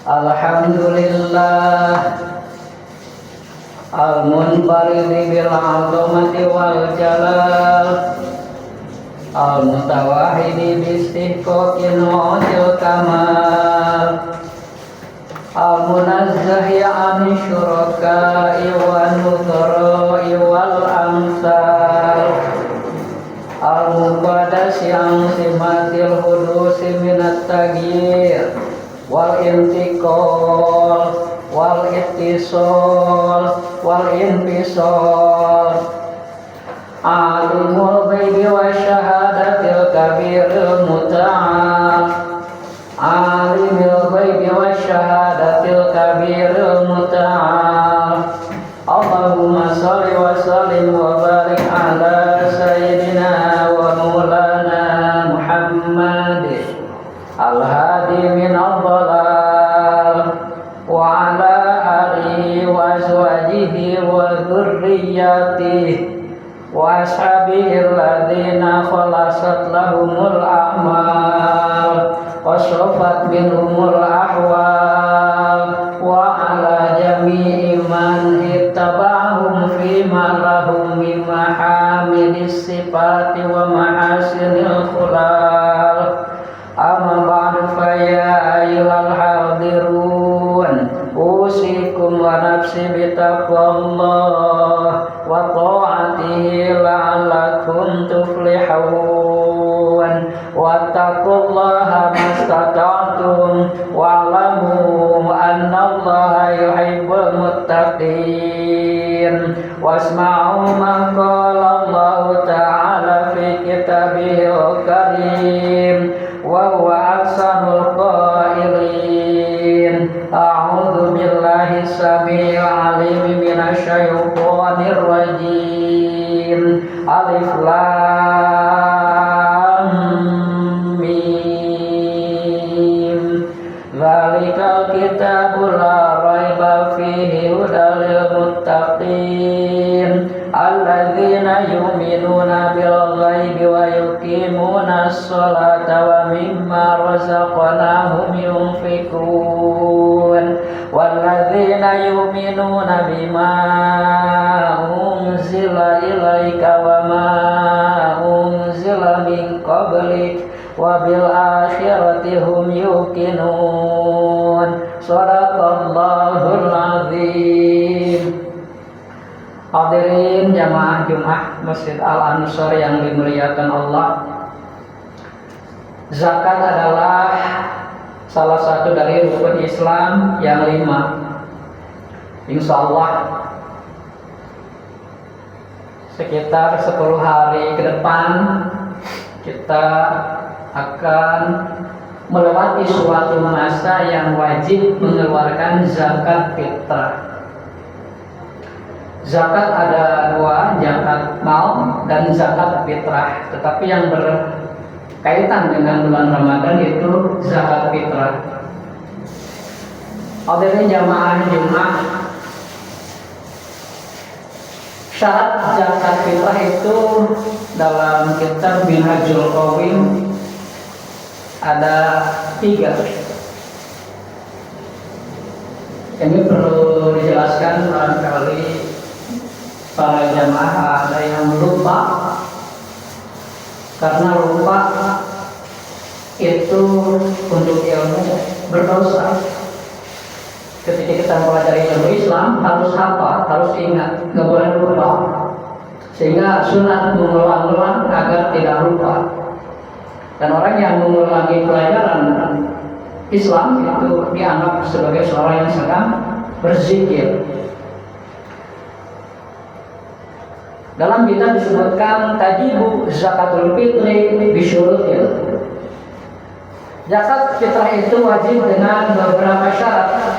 Alhamdulillah al-munfaridi bil 'azamati wal jalal al-mutawahhidi bi istihqaqin wajil kamal al-munazzahi 'ani syuraka'i wan nudhara'i wal amsal al-muqaddasi 'an simatil hudusi minat taghyir wal intiqal wal ittisal wal infisal alimul ghaibi wa syahadatil kabiril muta'al alimul ghaibi wa syahadatil kabiril muta'al Allahumma shalli wa sallim wa barik ala sayyidina wa maulana Muhammad al-hadi min ad-dhalal wa ala alihi wa azwajihi wa dhurriyyatihi wa ashabihi alladhina khalasat lahumul a'mal wa shafat minhumul ahwal wa ala jami'i man ittaba'ahum fima lahum min mahamilis sifati wa mahasinil khulal amma ba'du fa ya ayyuhal hadirun usikum wa nafsi bitaqwallah wa ta'atihi la'allakum tuflihun wa taqullaha mastata'tum wa'lamu anna allaha yuhibbul muttaqin wasma'u ma qala Allah ta'ala fi kitabihil karim wa huwa ahsanul qailin a'udzu billahi samii'il 'aliim minasy syaithaanir rajiim alif lam mim zalikal kitabu la raiba fihi hudal lil muttaqin alladzina yu'minuna bil ghaibi wa yuqimuna as-salata wa mimma razaqnahum yunfikun walladzina yu'minuna bima unzila ilaika wa ma unzila min qablik wa bil akhirati hum yuqinun shadaqallahul azim. Hadirin jamaah Jumat Masjid Al-Ansor yang dimuliakan Allah, zakat adalah salah satu dari rukun Islam yang 5. Insya Allah sekitar 10 hari ke depan kita akan melewati suatu masa yang wajib mengeluarkan zakat fitrah. Zakat ada 2, zakat mal dan zakat fitrah. Tetapi yang berkaitan dengan bulan Ramadan itu zakat fitrah. Hadirin jamaah Jumat, syarat zakat fitrah itu dalam kitab Minhajul Qawim ada 3. Ini perlu dijelaskan barangkali para jamaah ada yang lupa, karena lupa itu untuk ilmu berdosa. Ketika kita mempelajari ilmu Islam harus hafal, harus ingat, nggak boleh lupa. Sehingga sunat mengulang-ulang agar tidak lupa. Dan orang yang mengulangi pelajaran Islam itu dianggap sebagai seorang yang sedang berzikir. Dalam kitab disebutkan tajibu zakatul fitri bisyurutin. Zakat fitrah itu wajib dengan beberapa syarat.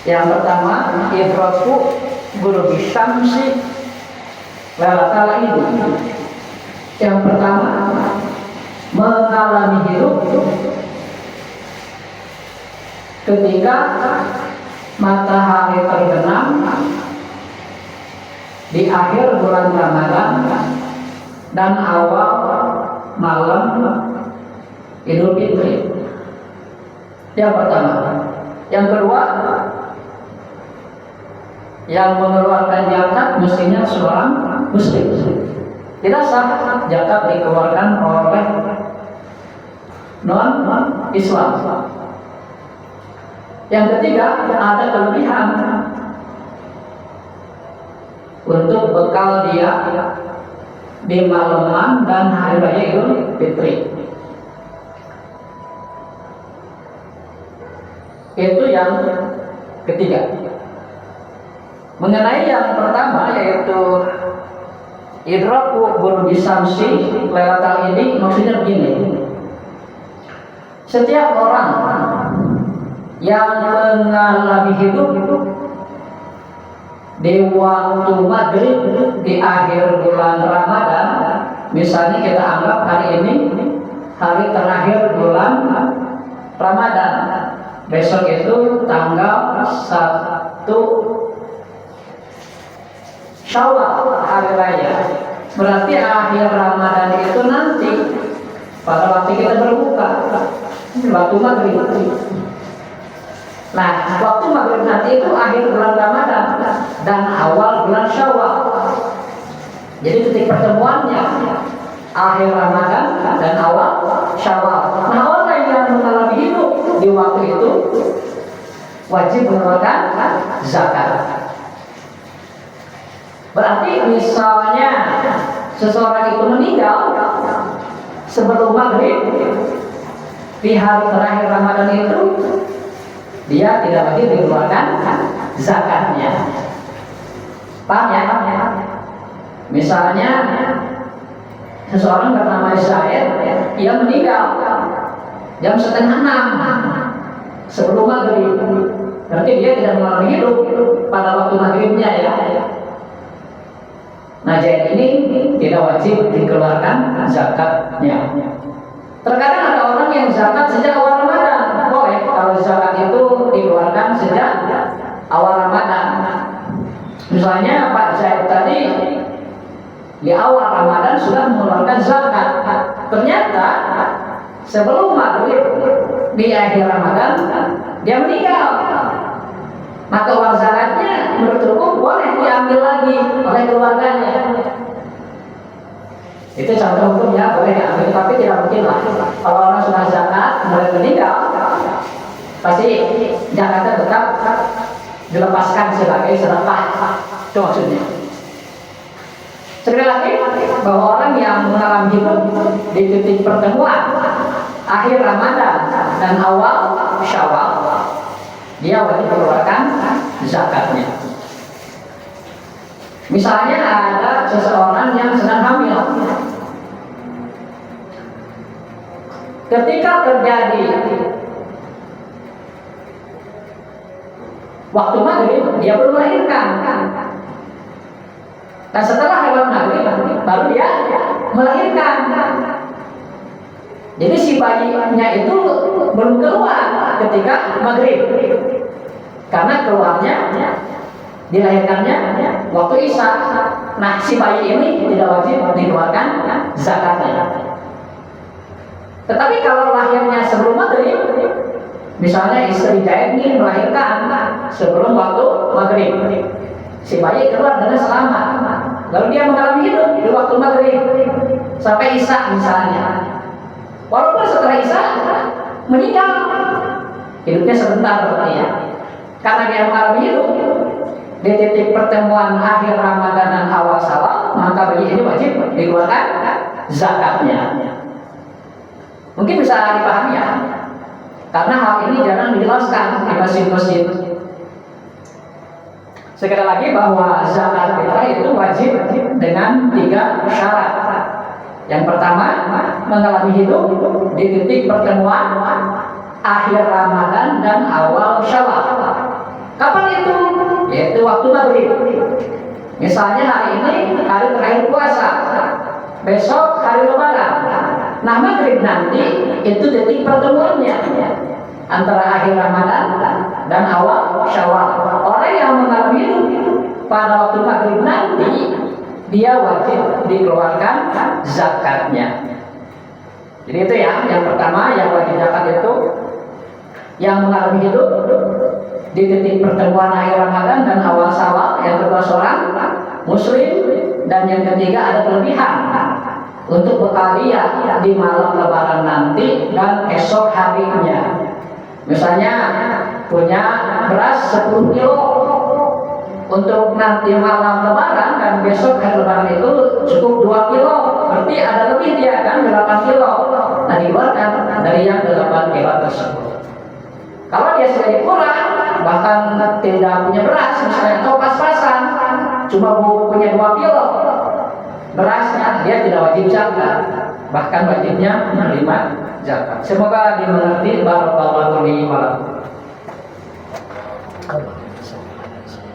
Yang pertama, idraku ghurubi syamsi lailatal id. Yang pertama, mengalami hidup ketika matahari terbenam di akhir bulan Ramadan dan awal malam Idul Fitri. Yang pertama. Yang kedua, yang mengeluarkan zakat mestinya seorang muslim. Tidak sah zakat dikeluarkan oleh non-Islam. Yang ketiga, ada kelebihan untuk bekal dia di malaman dan hari raya Idul Fitri. Itu yang ketiga. Mengenai yang pertama, yaitu idraku buruji samsi lailatal ini, maksudnya begini. Setiap orang yang mengalami hidup di waktu maghrib di akhir bulan Ramadan, misalnya kita anggap hari ini hari terakhir bulan Ramadan, besok itu tanggal 1 Syawal hari raya, berarti akhir Ramadan itu nanti pada waktu kita berbuka, waktu maghrib. Nah, waktu maghrib nanti itu akhir bulan Ramadan dan awal bulan Syawal. Jadi titik pertemuannya akhir Ramadan dan awal Syawal. Nah, orang yang mengalami hidup di waktu itu wajib mengeluarkan zakat. Berarti misalnya seseorang itu meninggal sebelum maghrib di hari terakhir Ramadan itu, dia tidak wajib dikeluarkan zakatnya. Paham ya? Misalnya seseorang bernama Zaid, dia meninggal jam 5:30 sebelum maghrib, berarti dia tidak mengalami hidup pada waktu maghribnya ya. Nah, Zaid ini tidak wajib dikeluarkan zakatnya. Terkadang ada orang yang zakat sejak awal Ramadan, boleh kalau zakat itu dikeluarkan sejak awal Ramadan. Misalnya Pak Zaid tadi di awal Ramadan sudah mengeluarkan zakat, ternyata sebelum maghrib di akhir Ramadan dia meninggal, maka uang zakatnya menurut hukum boleh diambil lagi oleh keluarganya. Itu contoh hukumnya, boleh diambil, tapi tidak mungkin lah kalau orang sudah zakat mulai meninggal, pasti zakatnya tetap dilepaskan sebagai sedekah. Itu maksudnya. Sekali lagi, bahwa orang yang mengalami hidup di titik pertemuan akhir Ramadan dan awal Syawal, dia wajib mengeluarkan zakatnya. Misalnya ada seseorang yang sedang hamil. Ketika terjadi waktu maghrib, dia belum melahirkan. Dan setelah lewat maghrib, baru dia melahirkan. Jadi si bayinya itu belum keluar ketika maghrib, karena keluarnya dilahirkannya waktu Isya. Nah, si bayi ini tidak wajib dikeluarkan zakatnya. Tetapi kalau lahirnya sebelum maghrib, misalnya istri Zaid ini melahirkan sebelum waktu maghrib, si bayi keluar dengan selamat, lalu dia mengalami hidup di waktu maghrib sampai Isya misalnya. Walaupun setelah Isya meninggal, hidupnya sebentar berarti ya, karena dia mengalami hidup di titik pertemuan akhir Ramadan dan awal Syawal, maka bayi ini wajib dikeluarkan zakatnya. Mungkin bisa dipahami ya, karena hal ini jarang dijelaskan di masjid-masjid. Sekali lagi bahwa zakat fitrah itu wajib dengan 3 syarat. Yang pertama, mengalami hidup di titik pertemuan akhir Ramadan dan awal Syawal. Kapan itu? Yaitu waktu maghrib. Misalnya hari ini hari terakhir puasa, besok hari Lebaran. Nah, maghrib nanti itu titik pertemuannya antara akhir Ramadan dan awal Syawal. Orang yang mengalami hidup pada waktu maghrib nanti, dia wajib dikeluarkan zakatnya. Jadi itu ya, yang pertama yang wajib zakat itu yang mengalami hidup di titik pertemuan akhir Ramadan dan awal Syawal, yang kedua seorang muslim, dan yang ketiga ada kelebihan untuk berkarya di malam Lebaran nanti dan esok harinya. Misalnya punya beras 10 kilo untuk nanti malam Lebaran dan besok hari Lebaran itu cukup 2 kilo, berarti ada lebih dia kan 8 kilo. Nah, dikeluarkan dari yang 8 kilo tersebut. Kalau dia sudah kurang, bahkan tidak punya beras misalnya, atau pas-pasan cuma punya 2 kilo berasnya, dia tidak wajib zakat, bahkan wajibnya menerima zakat. Semoga dimengerti. Barakallahu fiikum.